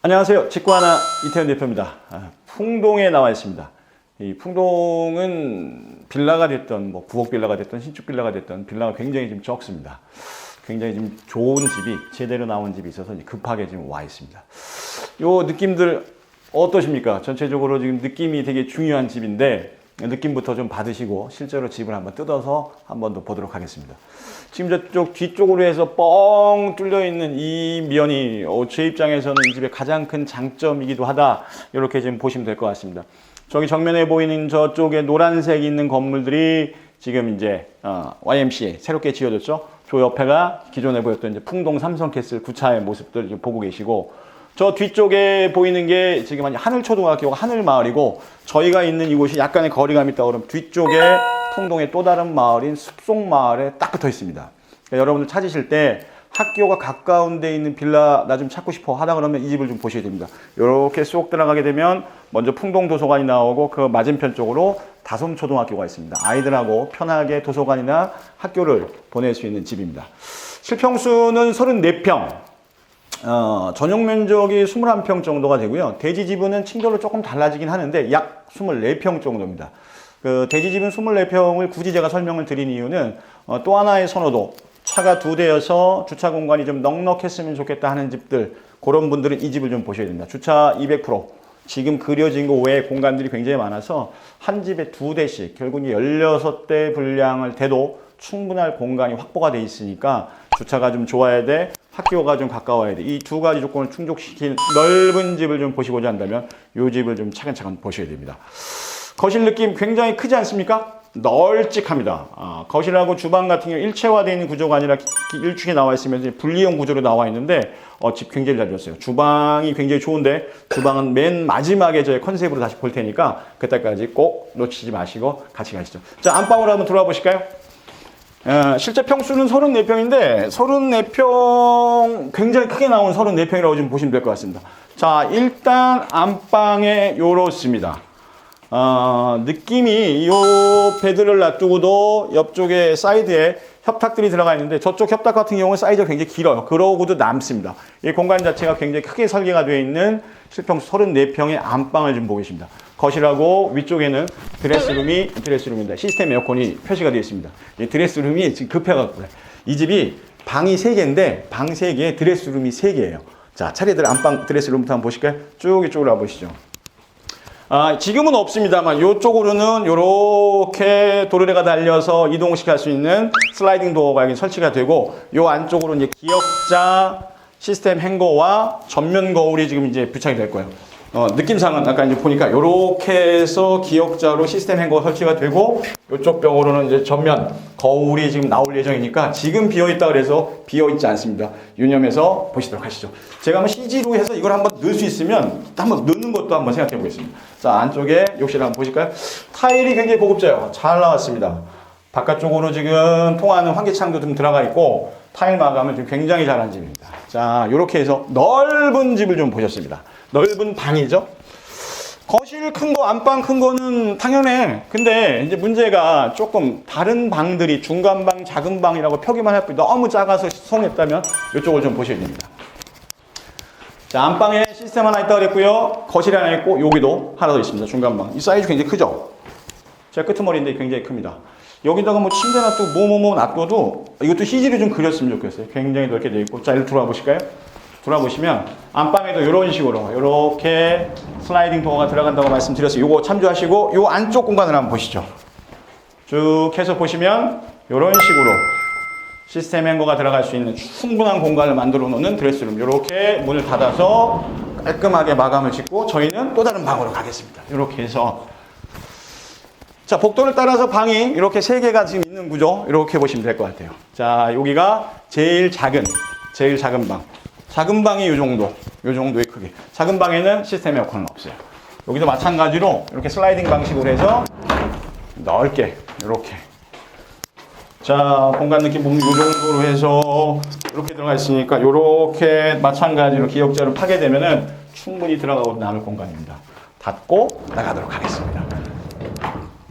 안녕하세요. 직구하나 이태현 대표입니다. 풍동에 나와 있습니다. 이 풍동은 빌라가 됐던, 부엌 빌라가 됐던, 신축 빌라가 됐던 빌라가 굉장히 좀 적습니다. 굉장히 좀 좋은 집이, 제대로 나온 집이 있어서 급하게 지금 와 있습니다. 요 느낌들 어떠십니까? 전체적으로 지금 느낌이 되게 중요한 집인데, 느낌부터 좀 받으시고 실제로 집을 한번 뜯어서 한번 더 보도록 하겠습니다. 지금 저쪽 뒤쪽으로 해서 뻥 뚫려 있는 이 면이 제 입장에서는 이 집의 가장 큰 장점이기도 하다, 이렇게 지금 보시면 될 것 같습니다. 저기 정면에 보이는 저쪽에 노란색 있는 건물들이 지금 이제 YMCA 새롭게 지어졌죠. 저 옆에가 기존에 보였던 이제 풍동 삼성캐슬 9차의 모습들 지금 보고 계시고, 저 뒤쪽에 보이는 게 지금 하늘초등학교가 하늘마을이고, 저희가 있는 이곳이 약간의 거리감이 있다 그러면 뒤쪽에 풍동의 또 다른 마을인 숲속마을에 딱 붙어 있습니다. 그러니까 여러분들 찾으실 때 학교가 가까운 데 있는 빌라 나 좀 찾고 싶어 하다 그러면 이 집을 좀 보셔야 됩니다. 이렇게 쏙 들어가게 되면 먼저 풍동 도서관이 나오고, 그 맞은편 쪽으로 다솜초등학교가 있습니다. 아이들하고 편하게 도서관이나 학교를 보낼 수 있는 집입니다. 실평수는 34평. 전용 면적이 21평 정도가 되고요. 대지 지분은 층별로 조금 달라지긴 하는데 약 24평 정도입니다. 그 대지 지분 24평을 굳이 제가 설명을 드린 이유는 또 하나의 선호도, 차가 2대여서 주차 공간이 좀 넉넉했으면 좋겠다 하는 집들, 그런 분들은 이 집을 좀 보셔야 됩니다. 주차 200%, 지금 그려진 거 외에 공간들이 굉장히 많아서 한 집에 2대씩 결국 16대 분량을 대도 충분할 공간이 확보가 돼 있으니까 주차가 좀 좋아야 돼, 학교가 좀 가까워야 돼. 이 두 가지 조건을 충족시킨 넓은 집을 좀 보시고자 한다면 이 집을 좀 차근차근 보셔야 됩니다. 거실 느낌 굉장히 크지 않습니까? 널찍합니다. 거실하고 주방 같은 경우 일체화되어 있는 구조가 아니라 일축에 나와 있으면서 분리형 구조로 나와 있는데 집 굉장히 잘 지었어요. 주방이 굉장히 좋은데 주방은 맨 마지막에 저의 컨셉으로 다시 볼 테니까 그때까지 꼭 놓치지 마시고 같이 가시죠. 자, 안방으로 한번 들어와 보실까요? 실제 평수는 34평인데 34평 굉장히 크게 나온 34평이라고 좀 보시면 될 것 같습니다. 자, 일단 안방에 요렇습니다. 느낌이 요 베드를 놔두고도 옆쪽에 사이드에 협탁들이 들어가 있는데, 저쪽 협탁 같은 경우는 사이즈가 굉장히 길어요. 그러고도 남습니다. 이 공간 자체가 굉장히 크게 설계가 되어 있는 실평수 34평의 안방을 좀 보고 계십니다. 거실하고 위쪽에는 드레스룸입니다. 시스템 에어컨이 표시가 되어 있습니다. 이 드레스룸이 지금 급해갖고, 이 집이 방이 3개인데 방 3개에 드레스룸이 3개예요. 자, 차례대로 안방 드레스룸부터 한번 보실까요? 쭉 이쪽으로 와보시죠. 지금은 없습니다만 이쪽으로는 이렇게 도르래가 달려서 이동시킬 수 있는 슬라이딩 도어가 여기 설치가 되고, 이 안쪽으로 이제 기역자 시스템 행거와 전면 거울이 지금 이제 부착이 될 거예요. 느낌상은 아까 이제 보니까 이렇게 해서 기역자로 시스템 행거가 설치가 되고, 이쪽 벽으로는 이제 전면 거울이 지금 나올 예정이니까 지금 비어있다 그래서 비어있지 않습니다. 유념해서 보시도록 하시죠. 제가 한번 CG로 해서 이걸 한번 넣을 수 있으면 한번 넣는 것도 한번 생각해 보겠습니다. 자, 안쪽에 욕실 한번 보실까요? 타일이 굉장히 고급져요. 잘 나왔습니다. 바깥쪽으로 지금 통하는 환기창도 좀 들어가 있고, 타일 마감을 좀 굉장히 잘한 집입니다. 자, 이렇게 해서 넓은 집을 좀 보셨습니다. 넓은 방이죠. 거실 큰 거, 안방 큰 거는 당연해. 근데 이제 문제가 조금 다른 방들이 중간 방, 작은 방이라고 표기만 할 뿐 너무 작아서 성했다면 이쪽을 좀 보셔야 됩니다. 자, 안방에 시스템 하나 있다고 그랬고요. 거실이 하나 있고, 여기도 하나 더 있습니다. 중간 방. 이 사이즈 굉장히 크죠? 제 끄트머리인데 굉장히 큽니다. 여기다가 뭐 침대 놔두고 놔둬도 이것도 CG를 좀 그렸으면 좋겠어요. 굉장히 넓게 되어 있고. 자, 이리 들어와 보실까요? 돌아보시면 안방에도 이런 식으로 이렇게 슬라이딩 도어가 들어간다고 말씀드렸어요. 이거 참조하시고 이 안쪽 공간을 한번 보시죠. 쭉 해서 보시면 이런 식으로 시스템 행거가 들어갈 수 있는 충분한 공간을 만들어 놓는 드레스룸, 이렇게 문을 닫아서 깔끔하게 마감을 짓고 저희는 또 다른 방으로 가겠습니다. 이렇게 해서, 자, 복도를 따라서 방이 이렇게 3개가 지금 있는 구조, 이렇게 보시면 될 것 같아요. 자, 여기가 제일 작은 방. 작은 방이 이 정도의 크기. 작은 방에는 시스템 에어컨은 없어요. 여기도 마찬가지로 이렇게 슬라이딩 방식으로 해서 넓게, 이렇게. 자, 공간 느낌 보면 이 정도로 해서 이렇게 들어가 있으니까 이렇게 마찬가지로 기역자를 파게 되면은 충분히 들어가고 남을 공간입니다. 닫고 나가도록 하겠습니다.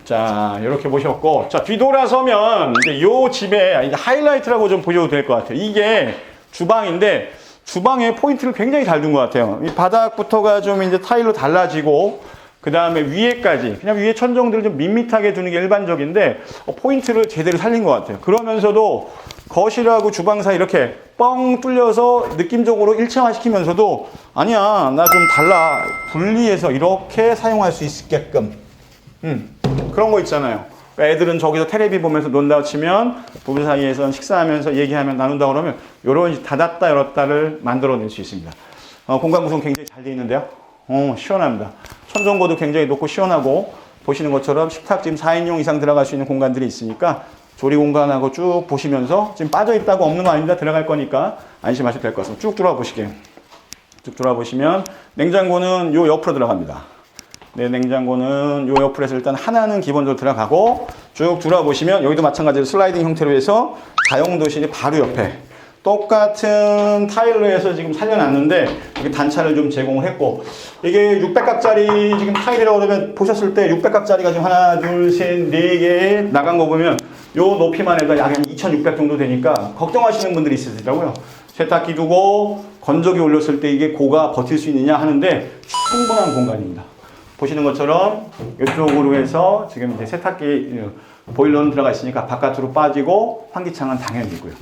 자, 이렇게 보셨고, 자, 뒤돌아서면 이제 이 집의 하이라이트라고 좀 보셔도 될 것 같아요. 이게 주방인데, 주방에 포인트를 굉장히 잘 둔 것 같아요. 이 바닥부터가 좀 이제 타일로 달라지고, 그 다음에 위에까지, 그냥 위에 천정들을 좀 밋밋하게 두는 게 일반적인데, 포인트를 제대로 살린 것 같아요. 그러면서도 거실하고 주방 사이 이렇게 뻥 뚫려서 느낌적으로 일체화시키면서도, 아니야, 나 좀 달라. 분리해서 이렇게 사용할 수 있게끔. 그런 거 있잖아요. 애들은 저기서 테레비 보면서 논다고 치면 부부 사이에서 식사하면서 얘기하면 나눈다 그러면 요런 닫았다 열었다를 만들어낼 수 있습니다. 공간 구성 굉장히 잘 되어 있는데요. 시원합니다. 천정고도 굉장히 높고 시원하고, 보시는 것처럼 식탁 지금 4인용 이상 들어갈 수 있는 공간들이 있으니까 조리 공간하고 쭉 보시면서, 지금 빠져 있다고 없는 거 아닙니다. 들어갈 거니까 안심하셔도 될 것 같습니다. 쭉 돌아보시게요. 쭉 돌아보시면 냉장고는 요 옆으로 들어갑니다. 네, 냉장고는 요 옆으로 해서 일단 하나는 기본적으로 들어가고, 쭉 돌아보시면 여기도 마찬가지로 슬라이딩 형태로 해서 다용도실이 바로 옆에 똑같은 타일로 해서 지금 살려놨는데, 여기 단차를 좀 제공을 했고, 이게 600각짜리 지금 타일이라고 그러면 보셨을 때 600각짜리가 지금 하나, 둘, 셋, 네 개 나간 거 보면 요 높이만 해도 약 한 2600 정도 되니까 걱정하시는 분들이 있으시더라고요. 세탁기 두고 건조기 올렸을 때 이게 고가 버틸 수 있느냐 하는데 충분한 공간입니다. 보시는 것처럼 이쪽으로 해서 지금 이제 세탁기 보일러는 들어가 있으니까 바깥으로 빠지고, 환기창은 당연히 있고요.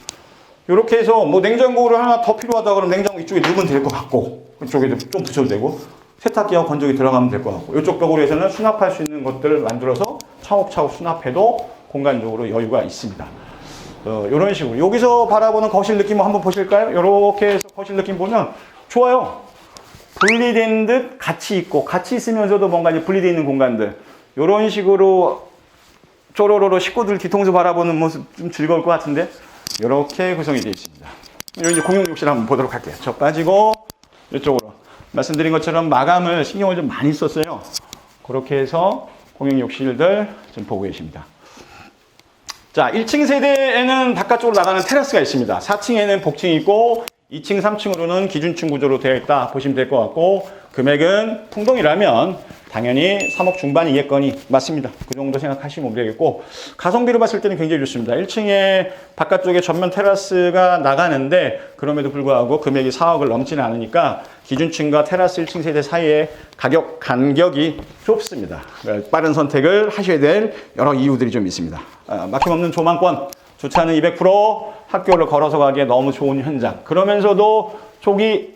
이렇게 해서 뭐 냉장고를 하나 더 필요하다 그러면 냉장고 이쪽에 넣으면 될 것 같고, 이쪽에도 좀 붙여도 되고, 세탁기와 건조기 들어가면 될 것 같고, 이쪽 벽으로 해서는 수납할 수 있는 것들을 만들어서 차곡차곡 수납해도 공간적으로 여유가 있습니다. 이런 식으로 여기서 바라보는 거실 느낌 한번 보실까요? 이렇게 해서 거실 느낌 보면 좋아요. 분리된 듯 같이 있고, 같이 있으면서도 뭔가 이제 분리되어 있는 공간들, 이런 식으로 쪼로로로 식구들 뒤통수 바라보는 모습 좀 즐거울 것 같은데, 이렇게 구성이 되어 있습니다. 이제 공용 욕실 한번 보도록 할게요. 저 빠지고 이쪽으로 말씀드린 것처럼 마감을 신경을 좀 많이 썼어요. 그렇게 해서 공용 욕실들 좀 보고 계십니다. 자, 1층 세대에는 바깥쪽으로 나가는 테라스가 있습니다. 4층에는 복층이 있고, 2층, 3층으로는 기준층 구조로 되어 있다 보시면 될 것 같고, 금액은 풍동이라면 당연히 3억 중반이겠거니 맞습니다. 그 정도 생각하시면 되겠고, 가성비로 봤을 때는 굉장히 좋습니다. 1층에 바깥쪽에 전면 테라스가 나가는데, 그럼에도 불구하고 금액이 4억을 넘지는 않으니까 기준층과 테라스 1층 세대 사이의 가격 간격이 좁습니다. 빠른 선택을 하셔야 될 여러 이유들이 좀 있습니다. 막힘없는 조망권, 주차는 200%, 학교를 걸어서 가기에 너무 좋은 현장. 그러면서도 저기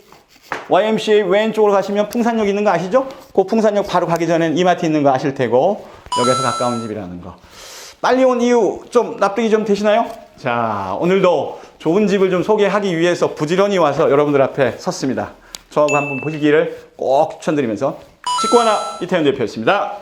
YMCA 왼쪽으로 가시면 풍산역 있는 거 아시죠? 그 풍산역 바로 가기 전엔 이마트 있는 거 아실 테고, 여기서 가까운 집이라는 거. 빨리 온 이유 좀 납득이 좀 되시나요? 자, 오늘도 좋은 집을 좀 소개하기 위해서 부지런히 와서 여러분들 앞에 섰습니다. 저하고 한번 보시기를 꼭 추천드리면서, 직구하나 이태현 대표였습니다.